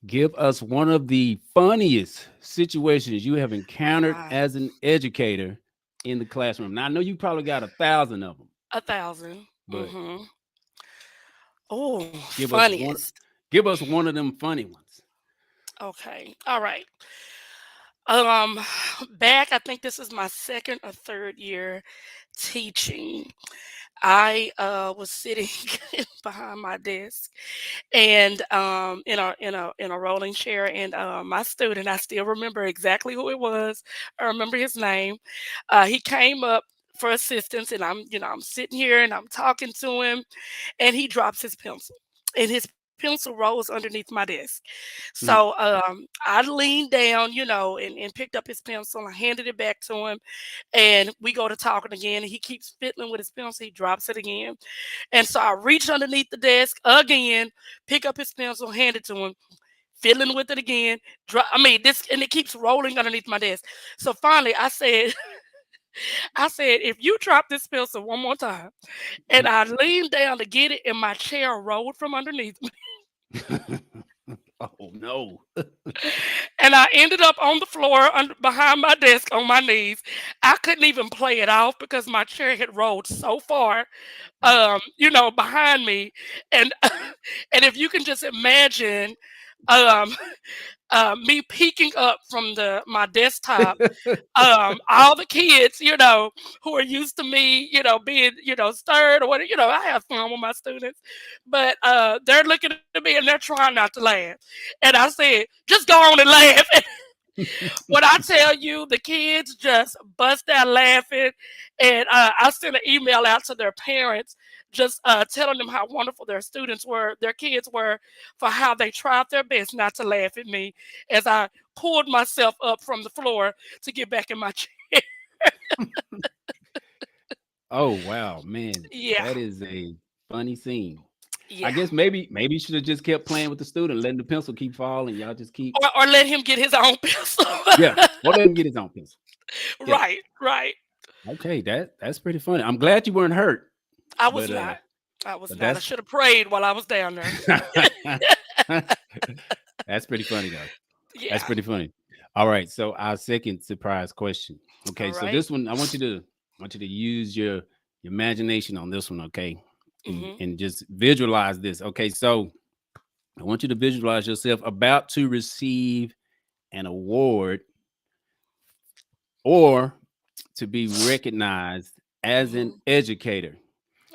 give us one of the funniest situations you have encountered Wow. as an educator in the classroom. Now, I know you probably got 1,000 of them, 1,000. but Oh, give us one. funniest. Give us one of them funny ones. Okay. All right. Um, back, I think this is my second or third year teaching. I was sitting behind my desk, and in a rolling chair, and my student, I still remember exactly who it was. I remember his name. He came up for assistance, and I'm sitting here and I'm talking to him, and he drops his pencil, and his pencil rolls underneath my desk. So Mhm. I leaned down, and picked up his pencil. I handed it back to him, and we go to talking again. And he keeps fiddling with his pencil. He drops it again, and so I reach underneath the desk again, pick up his pencil, hand it to him, fiddling with it again. I mean, this, and it keeps rolling underneath my desk. So finally, I said, I said, if you drop this pencil one more time, and I leaned down to get it, and my chair rolled from underneath me, Oh no. and I ended up on the floor behind my desk on my knees. I couldn't even play it off because my chair had rolled so far, Wow. behind me, and and if you can just imagine, um, me peeking up from the my desktop, all the kids, who are used to me, being, stirred or whatever, I have fun with my students, but they're looking at me and they're trying not to laugh. And I said, just go on and laugh. When I tell you, the kids just bust out laughing, and I sent an email out to their parents, just telling them how wonderful their kids were, for how they tried their best not to laugh at me as I pulled myself up from the floor to get back in my chair. Oh wow, man, Yeah, that is a funny scene. I yeah. guess maybe you should have just kept playing with the student, letting the pencil keep falling. Y'all just keep, Or let him get his own pencil. yeah, or let him get his own pencil. Yeah. Right, right. Okay, that's pretty funny. I'm glad you weren't hurt, I was but not. I was but not. I should have prayed while I was down there. that's pretty funny though. That's Yeah. pretty funny. All right, so our second surprise question. Okay, All so right. this one I want you to use your imagination on this one, okay? Hmm. And just visualize this. Okay, so I want you to visualize yourself about to receive an award or to be recognized as an Hmm. educator.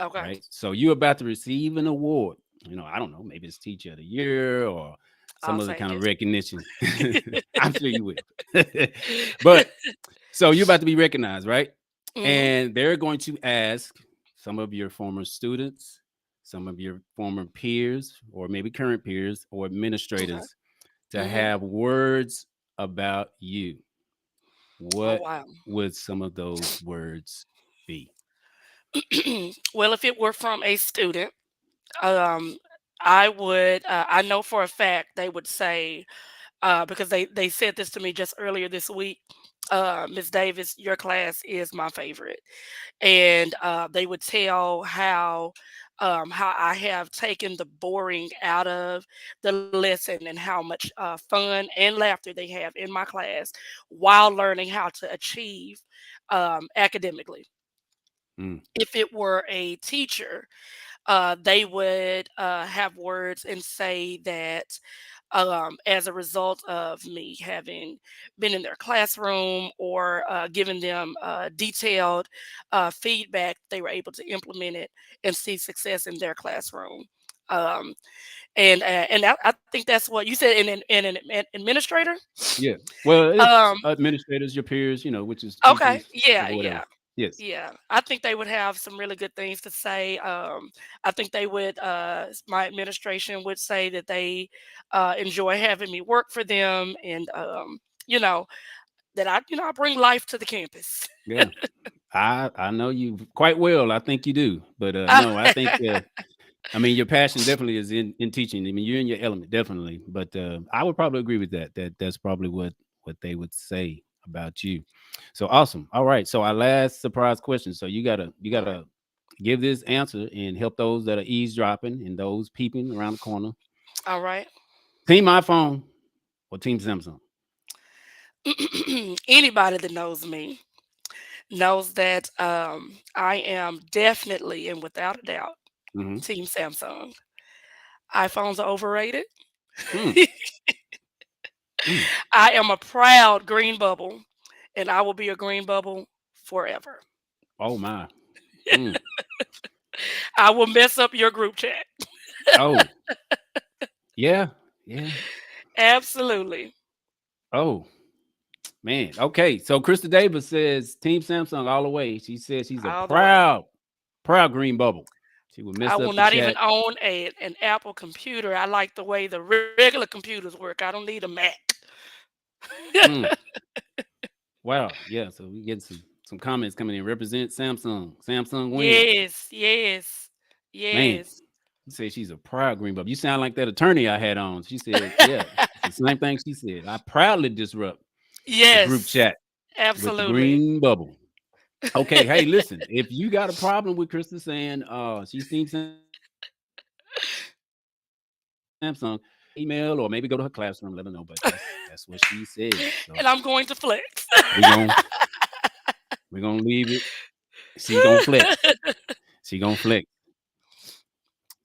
Okay. right? So you're about to receive an award. I don't know, maybe it's Teacher of the Year or some I'll other take kind of it. recognition. I'm sure you will. But so you're about to be recognized, right? Mhm. And they're going to ask some of your former students, some of your former peers, or maybe current peers or Okay. administrators to Mhm. have words about you. Oh, What wow. would some of those words be? Well, if it were from a student, um, I would, I know for a fact they would say, because they said this to me just earlier this week, Miss Davis, your class is my favorite, and they would tell how I have taken the boring out of the lesson and how much fun and laughter they have in my class while learning how to achieve academically. Mm, If it were a teacher, they would have words and say that as a result of me having been in their classroom or giving them detailed feedback, they were able to implement it and see success in their classroom. Um, and I think that's what you said in an administrator. yeah. Well, it's Um, administrators, your peers, which is okay, teachers yeah, or whatever. yeah. Yes. Yeah, I think they would have some really good things to say. I think they would. My administration would say that they enjoy having me work for them, and you know that I bring life to the campus. Yeah. I know you quite well. I think you do. But no, I think I mean your passion definitely is in teaching. I mean, you're in your element, definitely. But I would probably agree with that. That's probably what they would say about you. So awesome. All right. So our last surprise question. So All right, you gotta give this answer and help those that are eavesdropping and those peeping around the corner. all right. Team iPhone or Team Samsung? Anybody that knows me knows that I am definitely and without a doubt Mm-hmm. Team Samsung. iPhones are overrated. Mm, mm. I am a proud green bubble, and I will be a green bubble forever. Oh my. Mm. I will mess up your group chat. Oh yeah. Yeah. Absolutely. Oh man. Okay. So Krysta Davis says Team Samsung all the way. She says she's a All the way. proud green bubble. She would I mess will up the not even chat. own an Apple computer. I like the way the regular computers work. I don't need a Mac. Mm. Wow. Yeah. So we getting some comments coming in. Represent Samsung. Samsung win. Yes, yes, Man. yes. You say she's a proud green bubble. You sound like that attorney I had on. She said, yeah, it's the same thing she said. I proudly disrupt the group Yes, chat with the absolutely. green bubble. Okay, hey, listen, if you got a problem with Krista saying she's Team Samsung, email or maybe go to her classroom, let her know. But that's what she said. So And I'm going to flex. we're gonna we're gonna leave it. She gonna flex. She gonna flex.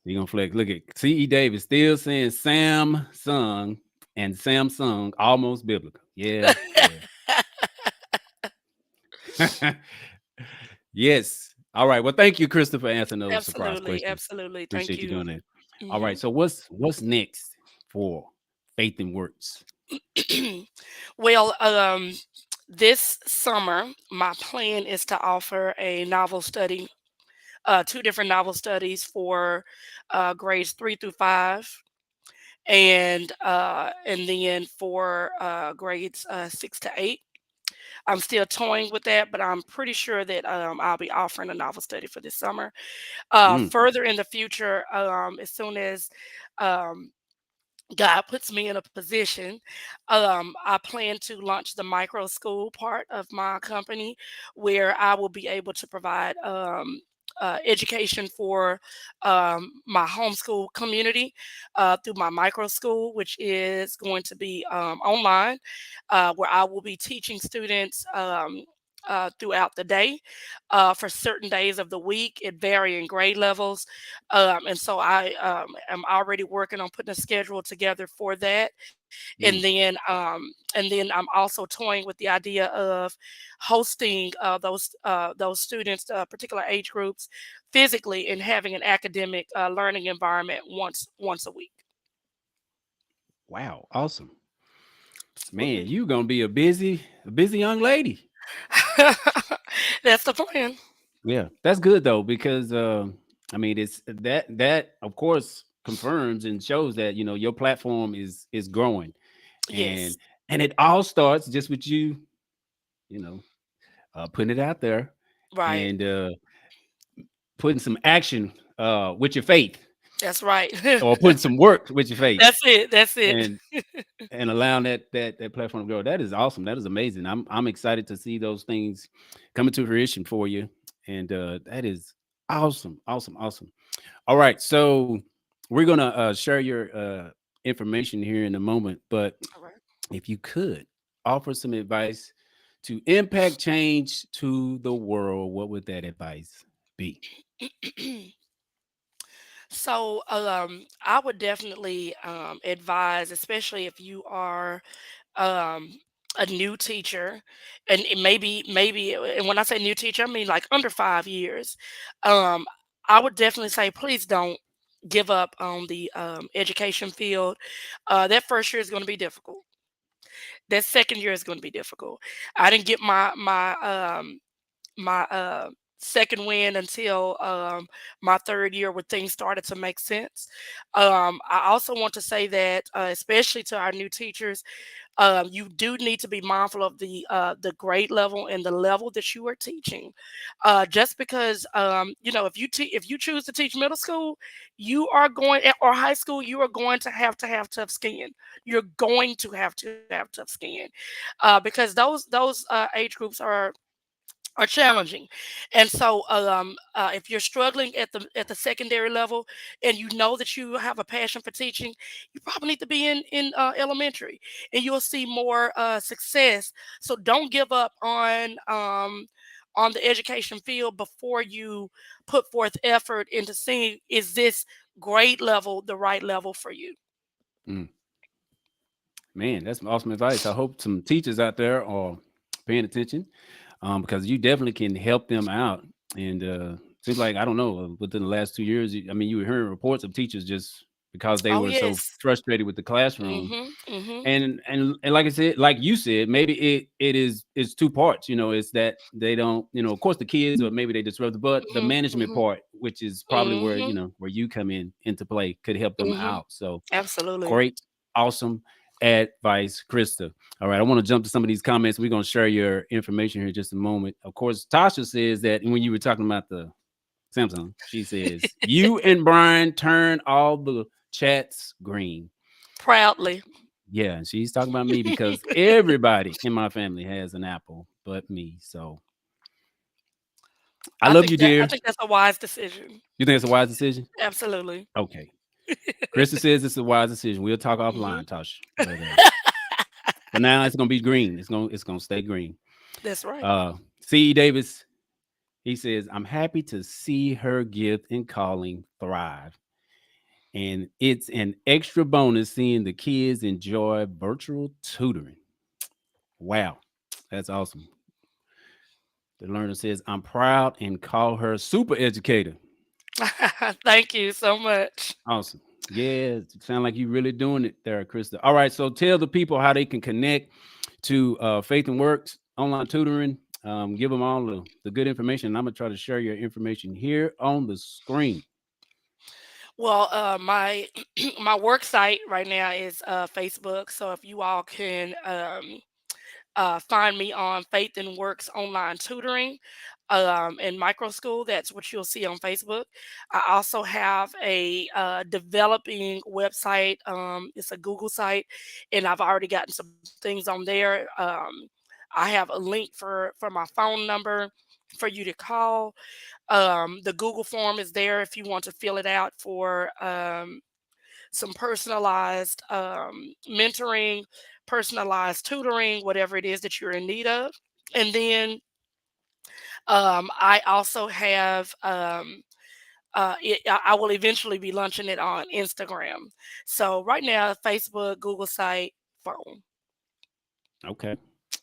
She gonna flex. Look at CE Davis still saying Samsung and Samsung almost biblical. Yeah, yeah. Yes. All right. Well, thank you, Christopher, for answering those surprise Absolutely, questions. absolutely. Thank Appreciate you you. doing that. All right. Mhm. So what's next for Faith and Works? Well, this summer, my plan is to offer a novel study, two different novel studies for grades 3 through 5, and then for grades 6 to 8. I'm still toying with that, but I'm pretty sure that I'll be offering a novel study for this summer. Mm, Further in the future, as soon as um, God puts me in a position, I plan to launch the micro school part of my company where I will be able to provide education for my homeschool community through my micro school, which is going to be online, where I will be teaching students. throughout the day. For certain days of the week, it varying grade levels, and so I am already working on putting a schedule together for that. Mm. And then I'm also toying with the idea of hosting those students, particular age groups, physically, and having an academic learning environment once a week. Wow, awesome. Man, Absolutely. you gonna be a busy young lady. That's the plan. Yeah, that's good though because I mean it's that of course confirms and shows that your platform is growing and Yes. and it all starts just with you, you know, putting it out there Right. and putting some action with your faith That's right. or putting some work with your faith That's it. That's it. and allowing that platform to grow. That is awesome. That is amazing. I'm excited to see those things coming to fruition for you. And that is awesome. Awesome. Awesome. All right. So we're gonna share your information here in a moment, but All right. if you could offer some advice to impact change to the world, what would that advice be? So, I would definitely advise, especially if you are um, a new teacher, and and when I say new teacher, I mean like under 5 years. Um, I would definitely say please don't give up on the education field. That first year is going to be difficult. That second year is going to be difficult. I didn't get my second win until my third year where things started to make sense. I also want to say that, especially to our new teachers, you do need to be mindful of the grade level and the level that you are teaching. Just because if you choose to teach middle school, or high school, you are going to have tough skin. You're going to have tough skin, because those age groups are challenging. And so if you're struggling at the secondary level and you know that you have a passion for teaching, you probably need to be in elementary, and you'll see more success. So don't give up on the education field before you put forth effort into seeing, is this grade level the right level for you. Mm, man, that's some awesome advice. I hope some teachers out there are paying attention because you definitely can help them out. And seems like I don't know within the last 2 years. I mean, you were hearing reports of teachers just because they Oh were so yes. frustrated with the classroom. Mhm. Mhm. And like I said, like you said, maybe it's two parts. It's that they don't. Of course, the kids or maybe they disrupted, but the Mhm. management Mhm. part, which is probably where Mhm. where you come in into play, could help them Mhm. out. So Absolutely. great, awesome advice, Krista. All right, I want to jump to some of these comments. We're going to share your information here in just a moment. Of course, Tasha says that when you were talking about the Samsung, she says, you and Brian turn all the chats green. Proudly. Yeah, and she's talking about me because everybody in my family has an Apple but me. So I love you, I dear. think that's a wise decision. You think it's a wise decision? Absolutely. Okay. Krista says it's a wise decision. We'll talk Mhm. offline, Tasha. But for now, it's gonna be green. It's gonna stay green. That's right. C. Davis, he says, I'm happy to see her gift and calling thrive. And it's an extra bonus seeing the kids enjoy virtual tutoring. Wow, that's awesome. The learner says, I'm proud and call her super educator. Thank you so much. Awesome. Yeah, sound like you really doing it there, Krista. All right, so tell the people how they can connect to Faith and Works online tutoring. Give them all the good information. I'm gonna try to share your information here on the screen. Well, my my work site right now is Facebook. So if you all can find me on Faith and Works Online Tutoring and Microschool. That's what you'll see on Facebook. I also have a developing website. It's a Google site, and I've already gotten some things on there. I have a link for my phone number for you to call. The Google form is there if you want to fill it out for some personalized mentoring, personalized tutoring, whatever it is that you're in need of. And then I also have I will eventually be launching it on Instagram. So right now, Facebook, Google site, phone. Okay.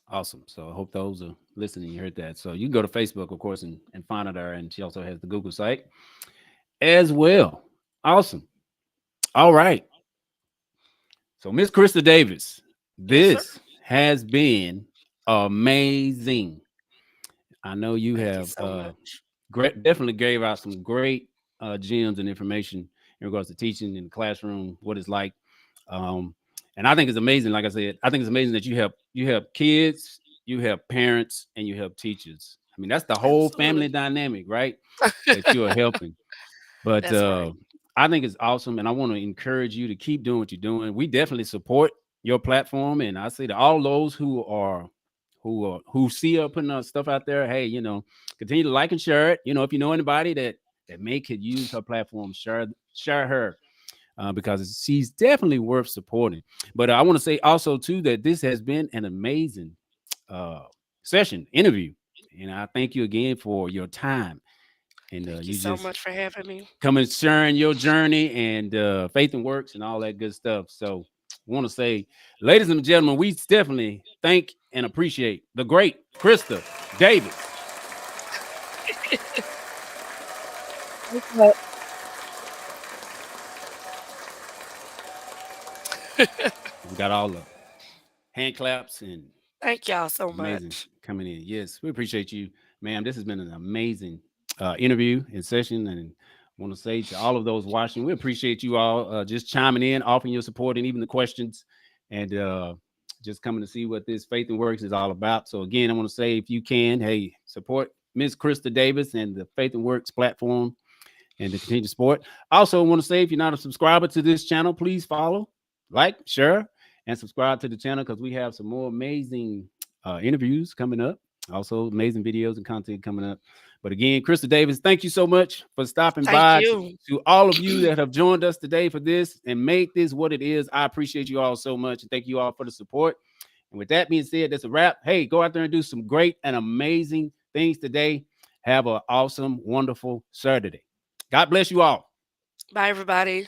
Awesome. So I hope those are listening. You heard that. So you can go to Facebook, of course, and find her there. And she also has the Google site as well. Awesome. All right. So Miss Krysta Davis, Yes, sir. this has been amazing. I know you Thank you have so much. definitely gave out some great gems and information in regards to teaching in the classroom, what it's like. Um, and I think it's amazing. Like I said, I think it's amazing that you have kids, you have parents, and you have teachers. I mean, that's the whole family Absolutely. dynamic, right? That you are helping. But That's right. I think it's awesome, and I want to encourage you to keep doing what you're doing. We definitely support your platform, and I say to all those who see her putting stuff out there, hey, continue to like and share it. If you know anybody that may could use her platform, share her because she's definitely worth supporting. But I want to say also too that this has been an amazing uh, session interview, and I thank you again for your time and Thank you you so just much for having me. coming sharing your journey and faith and works and all that good stuff. So I want to say, ladies and gentlemen, we definitely thank and appreciate the great Krysta Davis. Well, We got all the hand claps and thank y'all so amazing much. coming in. Yes, we appreciate you, ma'am. This has been an amazing interview and session. And I want to say to all of those watching, we appreciate you all just chiming in, offering your support, and even the questions, and just coming to see what this Faith and Works is all about. So, again, I want to say if you can, hey, support Miss Krysta Davis and the Faith and Works platform and to continue to support. Also, want to say if you're not a subscriber to this channel, please follow, like, share, and subscribe to the channel because we have some more amazing interviews coming up. Also, amazing videos and content coming up. But again, Krysta Davis, thank you so much for stopping Thank by. you. To all of you that have joined us today for this and made this what it is, I appreciate you all so much. And thank you all for the support. And with that being said, that's a wrap. Hey, go out there and do some great and amazing things today. Have an awesome, wonderful Saturday. God bless you all. Bye, everybody.